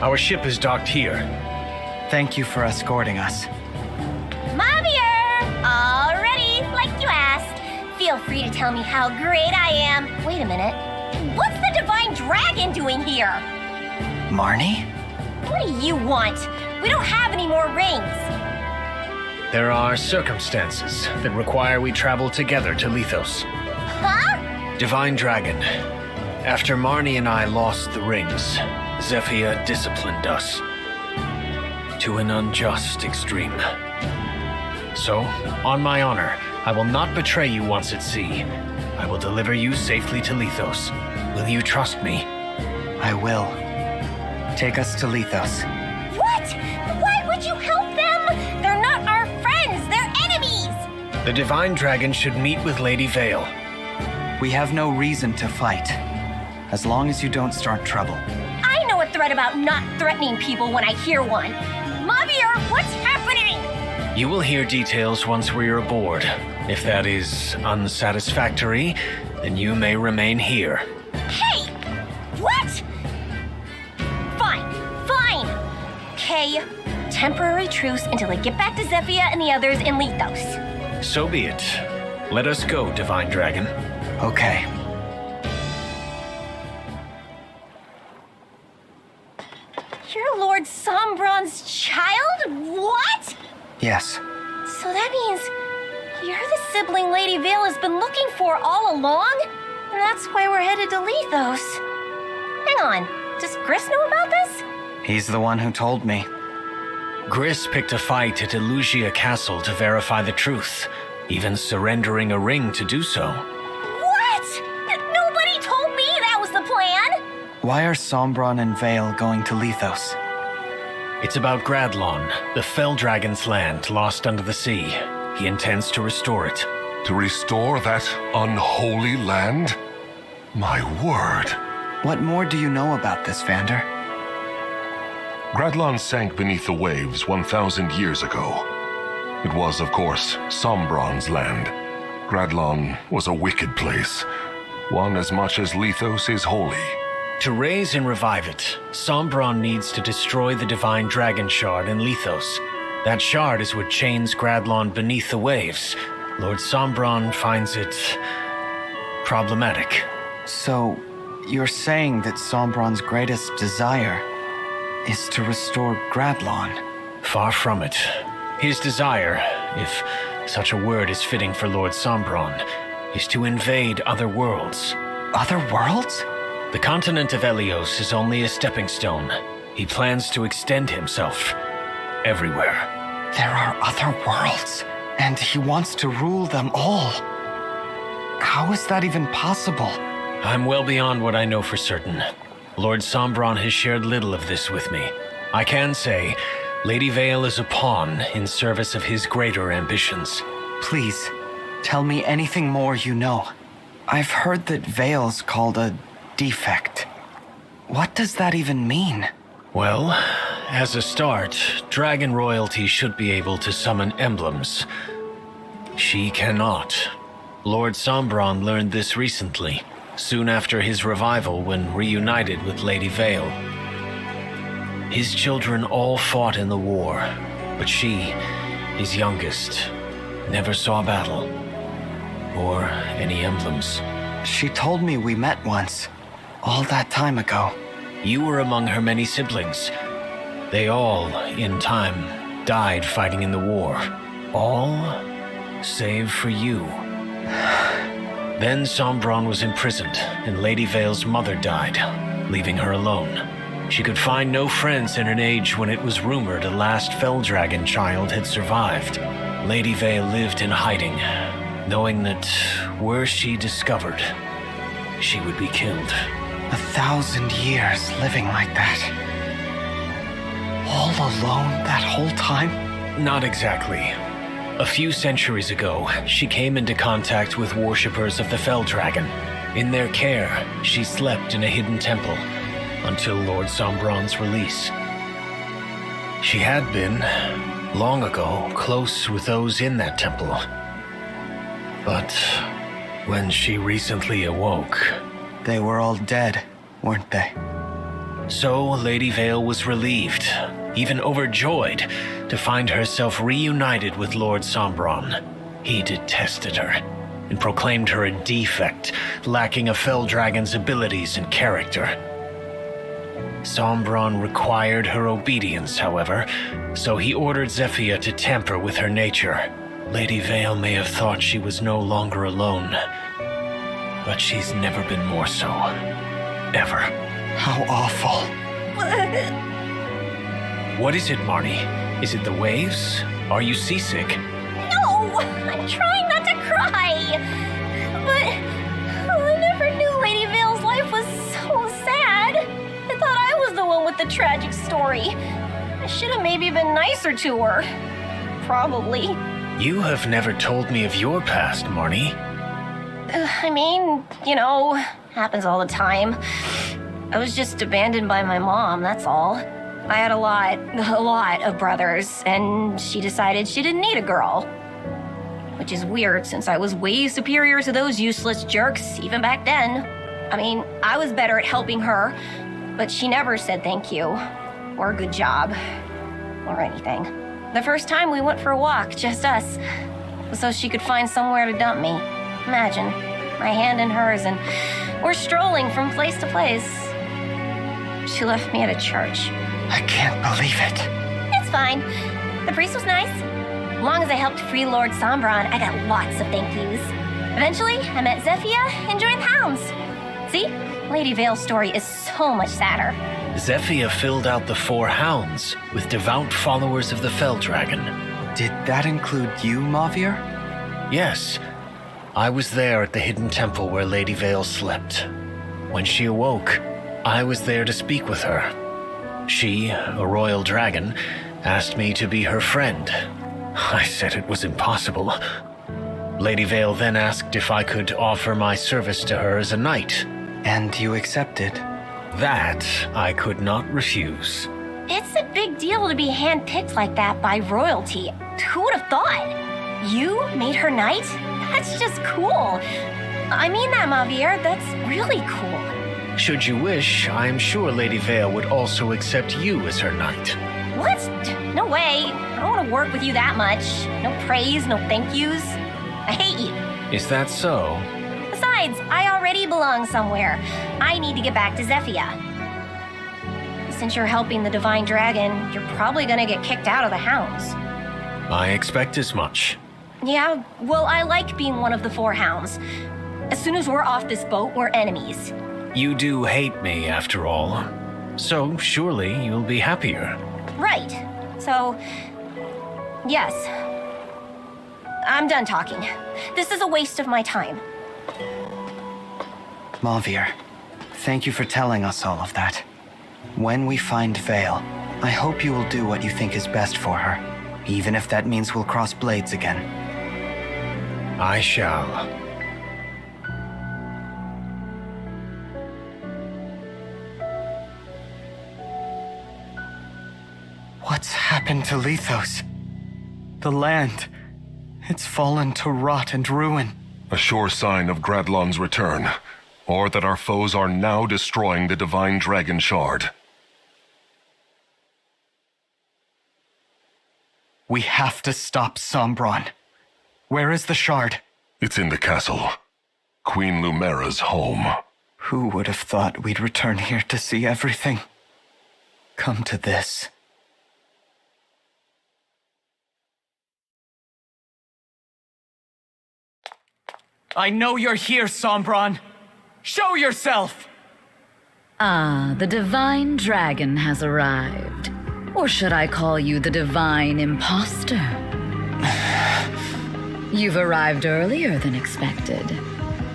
Our ship is docked here. Thank you for escorting us. Mavier! All ready, like you asked. Feel free to tell me how great I am. Wait a minute. What's the divine dragon doing here? Marnie? What do you want? We don't have any more rings. There are circumstances that require we travel together to Lithos. Huh? Divine Dragon, after Marnie and I lost the rings, Zephyr disciplined us to an unjust extreme. So, on my honor, I will not betray you once at sea. I will deliver you safely to Lithos. Will you trust me? I will. Take us to Lithos. What? Why would you help them? They're not our friends, they're enemies! The Divine Dragon should meet with Lady Vale. We have no reason to fight, as long as you don't start trouble. I know a threat about not threatening people when I hear one. Mavier, what's happening? You will hear details once we're aboard. If that is unsatisfactory, then you may remain here. Hey! What? Fine. Okay, temporary truce until I get back to Zephyr and the others in Lithos. So be it. Let us go, Divine Dragon. Okay. You're Lord Sombron's child? What? Yes. So that means you're the sibling Lady Vale has been looking for all along? And that's why we're headed to Lithos. Hang on, does Gris know about this? He's the one who told me. Gris picked a fight at Elugia Castle to verify the truth, even surrendering a ring to do so. What? Nobody told me that was the plan! Why are Sombron and Vale going to Lithos? It's about Gradlon, the Fell Dragon's land lost under the sea. He intends to restore it. To restore that unholy land? My word. What more do you know about this, Vander? Gradlon sank beneath the waves 1,000 years ago. It was, of course, Sombron's land. Gradlon was a wicked place, one as much as Lithos is holy. To raise and revive it, Sombron needs to destroy the Divine Dragon Shard in Lithos. That shard is what chains Gradlon beneath the waves. Lord Sombron finds it problematic. So, you're saying that Sombron's greatest desire is to restore Gradlon? Far from it. His desire, if such a word is fitting for Lord Sombron, is to invade other worlds. Other worlds? The continent of Elios is only a stepping stone. He plans to extend himself everywhere. There are other worlds, and he wants to rule them all. How is that even possible? I'm well beyond what I know for certain. Lord Sombron has shared little of this with me. I can say, Lady Vale is a pawn in service of his greater ambitions. Please, tell me anything more you know. I've heard that Vale's called a defect. What does that even mean? Well, as a start, Dragon Royalty should be able to summon emblems. She cannot. Lord Sombron learned this recently, soon after his revival when reunited with Lady Vale. His children all fought in the war, but she, his youngest, never saw battle or any emblems. She told me we met once, all that time ago. You were among her many siblings. They all, in time, died fighting in the war. All save for you. Then Sombron was imprisoned, and Lady Vale's mother died, leaving her alone. She could find no friends in an age when it was rumored a last Fell Dragon child had survived. Lady Vale lived in hiding, knowing that were she discovered, she would be killed. 1,000 years living like that. All alone that whole time? Not exactly. A few centuries ago, she came into contact with worshippers of the Fell Dragon. In their care, she slept in a hidden temple until Lord Sombron's release. She had been, long ago, close with those in that temple. But when she recently awoke... They were all dead, weren't they? So Lady Vale was relieved, even overjoyed, to find herself reunited with Lord Sombron. He detested her and proclaimed her a defect, lacking a fell dragon's abilities and character. Sombron required her obedience, however, so he ordered Zephyr to tamper with her nature. Lady Vale may have thought she was no longer alone, but she's never been more so. Ever. How awful. What is it, Marnie? Is it the waves? Are you seasick? No! I'm trying not to cry! But I never knew Lady Vale's life was so sad. I thought I was the one with the tragic story. I should have maybe been nicer to her. Probably. You have never told me of your past, Marnie. I mean, happens all the time. I was just abandoned by my mom, that's all. I had a lot of brothers, and she decided she didn't need a girl. Which is weird, since I was way superior to those useless jerks, even back then. I mean, I was better at helping her, but she never said thank you, or good job, or anything. The first time we went for a walk, just us, so she could find somewhere to dump me. Imagine, my hand in hers, and we're strolling from place to place. She left me at a church. I can't believe it. It's fine. The priest was nice. As long as I helped free Lord Sombron, I got lots of thank yous. Eventually, I met Zephyr and joined the Hounds. See? Lady Vale's story is so much sadder. Zephyr filled out the 4 hounds with devout followers of the Fell Dragon. Did that include you, Mavier? Yes. I was there at the hidden temple where Lady Vale slept. When she awoke, I was there to speak with her. She, a royal dragon, asked me to be her friend. I said it was impossible. Lady Vale then asked if I could offer my service to her as a knight. And you accepted? That I could not refuse. It's a big deal to be handpicked like that by royalty. Who would have thought? You made her knight? That's just cool. I mean that, Mavier. That's really cool. Should you wish, I am sure Lady Vale would also accept you as her knight. What? No way. I don't want to work with you that much. No praise, no thank yous. I hate you. Is that so? Besides, I already belong somewhere. I need to get back to Zephyr. Since you're helping the Divine Dragon, you're probably gonna get kicked out of the Hounds. I expect as much. Yeah, well, I like being one of the 4 Hounds. As soon as we're off this boat, we're enemies. You do hate me, after all. So surely you'll be happier. Right. So, yes. I'm done talking. This is a waste of my time. Mavier, thank you for telling us all of that. When we find Vale, I hope you will do what you think is best for her, even if that means we'll cross blades again. I shall. What's happened to Lethos? The land, it's fallen to rot and ruin. A sure sign of Gradlon's return, or that our foes are now destroying the Divine Dragon Shard. We have to stop Sombron. Where is the shard? It's in the castle. Queen Lumera's home. Who would have thought we'd return here to see everything come to this? I know you're here, Sombron. Show yourself! Ah, the Divine Dragon has arrived. Or should I call you the Divine Imposter? You've arrived earlier than expected.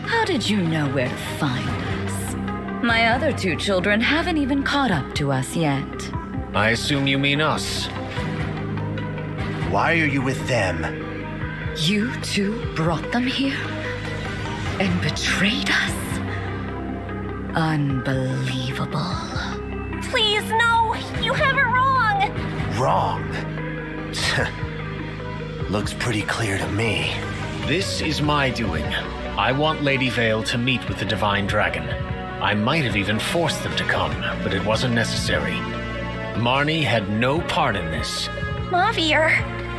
How did you know where to find us? My other 2 children haven't even caught up to us yet. I assume you mean us. Why are you with them? You 2 brought them here? And betrayed us? Unbelievable. Please, no! You have it wrong! Wrong. Looks pretty clear to me. This is my doing. I want Lady Vale to meet with the Divine Dragon. I might have even forced them to come, but it wasn't necessary. Marnie had no part in this. Mavier.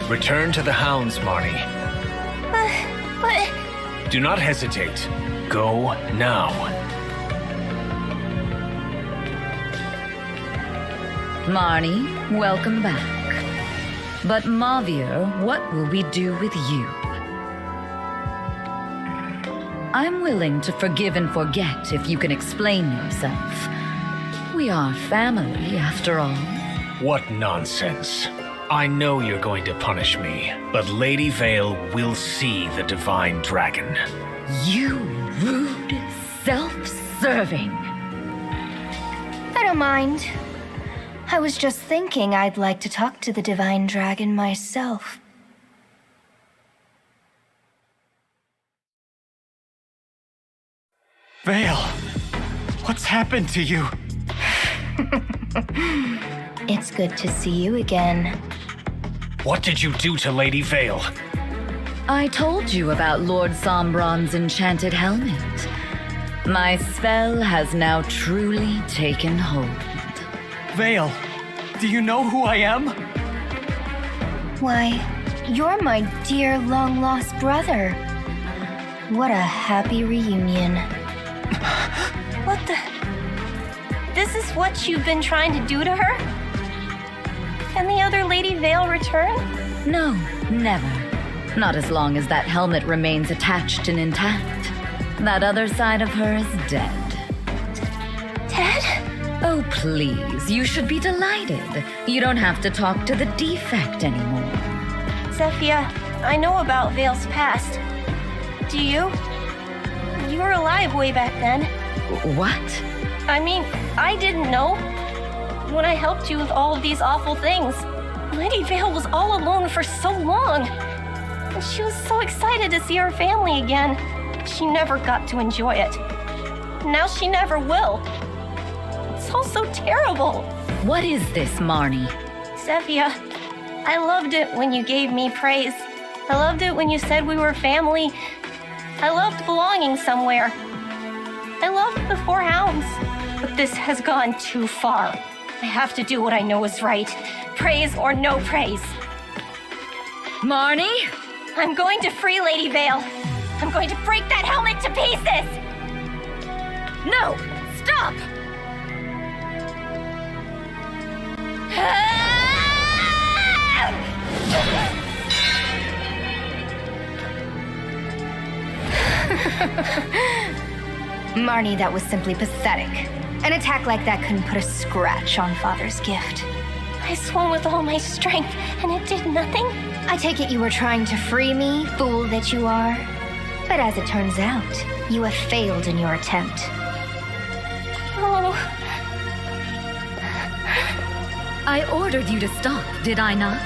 Return to the hounds, Marnie. But... Do not hesitate. Go now. Marnie, welcome back. But Mavier, what will we do with you? I'm willing to forgive and forget if you can explain yourself. We are family, after all. What nonsense. I know you're going to punish me, but Lady Vale will see the divine dragon. You rude, self-serving. I don't mind. I was just thinking I'd like to talk to the divine dragon myself. Vale, what's happened to you? It's good to see you again. What did you do to Lady Vale? I told you about Lord Sombron's enchanted helmet. My spell has now truly taken hold. Vale, do you know who I am? Why, you're my dear long-lost brother. What a happy reunion. What the... This is what you've been trying to do to her? Can the other Lady Vale return? No, never. Not as long as that helmet remains attached and intact. That other side of her is dead. Dead? Oh, please, you should be delighted. You don't have to talk to the defect anymore. Zephyr, I know about Vale's past. Do you? You were alive way back then. What? I mean, I didn't know. When I helped you with all of these awful things, Lady Vale was all alone for so long. And she was so excited to see her family again. She never got to enjoy it. Now she never will. It's all so terrible. What is this, Marnie? Zephyr, I loved it when you gave me praise. I loved it when you said we were family. I loved belonging somewhere. I loved the four hounds. But this has gone too far. I have to do what I know is right. Praise or no praise. Marnie? I'm going to free Lady Vale. I'm going to break that helmet to pieces! No! Stop! Marnie, that was simply pathetic. An attack like that couldn't put a scratch on Father's gift. I swung with all my strength, and it did nothing? I take it you were trying to free me, fool that you are. But as it turns out, you have failed in your attempt. Oh, I ordered you to stop, did I not?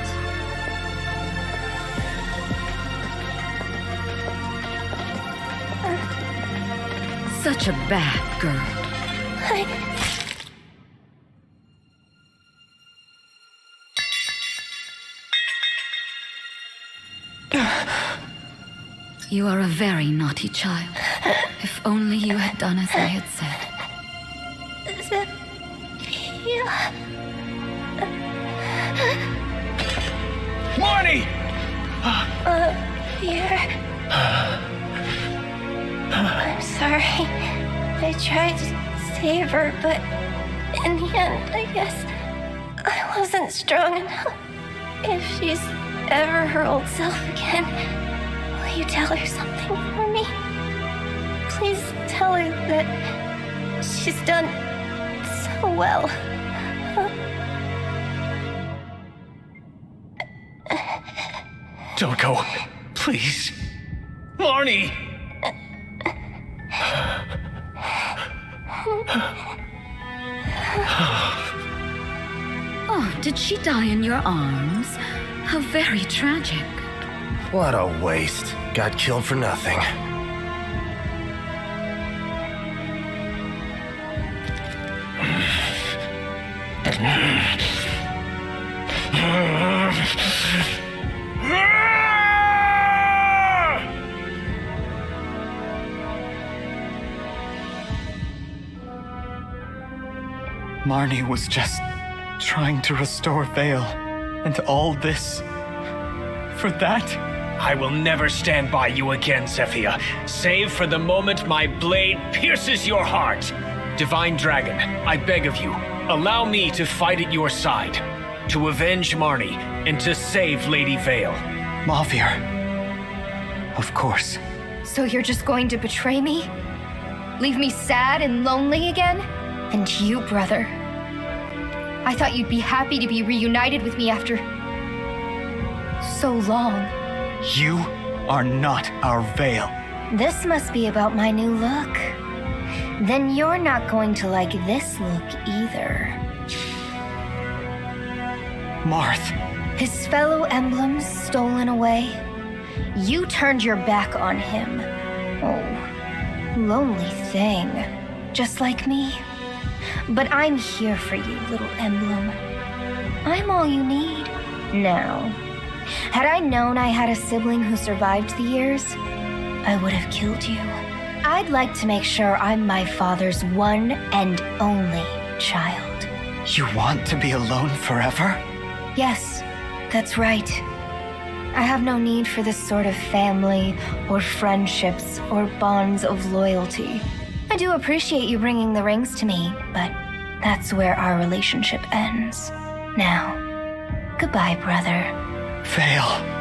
Such a bad girl. You are a very naughty child. If only you had done as I had said. yeah. Marnie! Here. I'm sorry. I tried to save her, but in the end, I guess I wasn't strong enough. If she's ever her old self again, will you tell her something for me? Please tell her that she's done so well. Don't go. Please. Marnie! Oh, did she die in your arms? How very tragic. What a waste. Got killed for nothing. Marnie was just trying to restore Vale, and all this for that? I will never stand by you again, Zephyr, save for the moment my blade pierces your heart. Divine Dragon, I beg of you, allow me to fight at your side, to avenge Marnie, and to save Lady Vale. Mavier. Of course. So you're just going to betray me? Leave me sad and lonely again? And you, brother. I thought you'd be happy to be reunited with me after so long. You are not our Vale. This must be about my new look. Then you're not going to like this look either. Marth. His fellow emblems stolen away. You turned your back on him. Oh, lonely thing. Just like me. But I'm here for you, little emblem. I'm all you need. Now, had I known I had a sibling who survived the years, I would have killed you. I'd like to make sure I'm my father's one and only child. You want to be alone forever? Yes, that's right. I have no need for this sort of family or friendships or bonds of loyalty. I do appreciate you bringing the rings to me, but that's where our relationship ends. Now, goodbye, brother. Vale.